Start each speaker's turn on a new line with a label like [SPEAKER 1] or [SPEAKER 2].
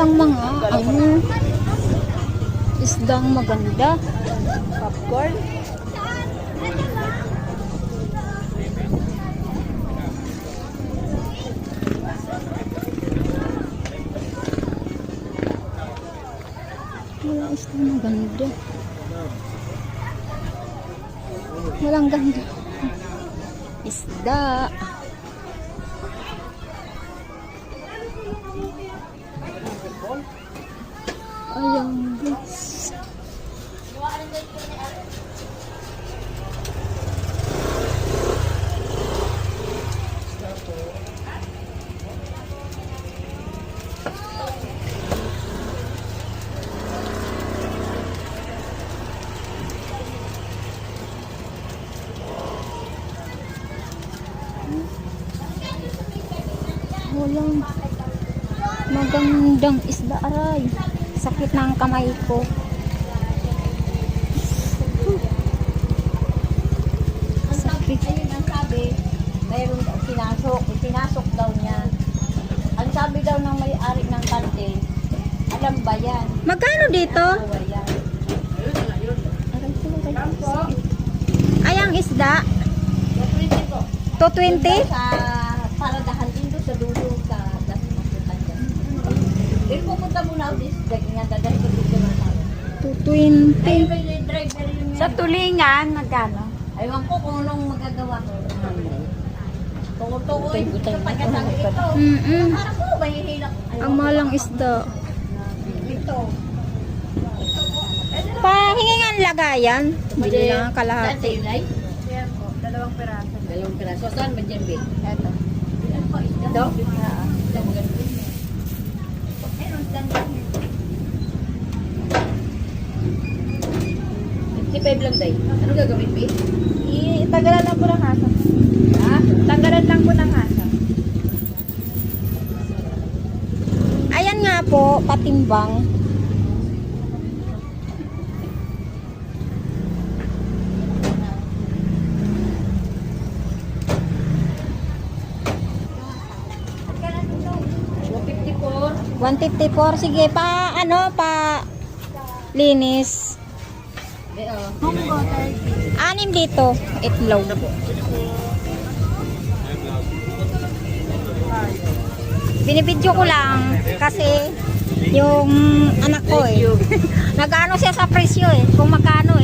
[SPEAKER 1] Walang mga isdang maganda.
[SPEAKER 2] Popcorn.
[SPEAKER 1] Walang isdang maganda. Walang ganda. Isda. Ayan guys. Walang magandang isda, aray. Sakit ng kamay ko. Sakit.
[SPEAKER 2] Ayun ang sabi, mayroon daw pinasok daw niya. Ang sabi daw ng may-ari ng kante, alam ba yan?
[SPEAKER 1] Magkano dito?
[SPEAKER 2] Alam ba yan?
[SPEAKER 1] Ay, ang isda?
[SPEAKER 2] 20 po.
[SPEAKER 1] 220?
[SPEAKER 2] Sa paradahan din doon sa dulo sa Dasmasutan dyan. Pero pupunta muna ako dis, ganyan, dadali ko dito na sa
[SPEAKER 1] 220.
[SPEAKER 2] ayun ba yung driver yun yan?
[SPEAKER 1] Sa tulingan, magkano?
[SPEAKER 2] Aywan ko kung anong magagawa ko. Tukoy sa pagkasabi ito. Parang ko, mahihilak.
[SPEAKER 1] Ang malang isda.
[SPEAKER 2] Ito.
[SPEAKER 1] Pahingan lagayan. Bili lang ang
[SPEAKER 2] Saan
[SPEAKER 1] kalahati.
[SPEAKER 2] sa'yo, Nay?
[SPEAKER 3] Yan po, 2 piraso.
[SPEAKER 2] 2 piraso. Saan ba dyan, Bill?
[SPEAKER 3] Eto.
[SPEAKER 2] Yan po, isda.
[SPEAKER 3] Oo.
[SPEAKER 2] Isda maganda din eh. Meron isda din. 55 lang, Day. Ano gagawin, Bill?
[SPEAKER 3] Tanggalan lang po ng hasa.
[SPEAKER 2] Ha?
[SPEAKER 3] Tanggalan lang po ng hasa.
[SPEAKER 1] Ayan nga po, patimbang.
[SPEAKER 2] $154.
[SPEAKER 1] 154. Sige, pa linis.
[SPEAKER 2] Munggo,
[SPEAKER 1] 6 dito, itlog. Binibidyo ko lang kasi yung anak ko nag-ano siya sa presyo kung magkano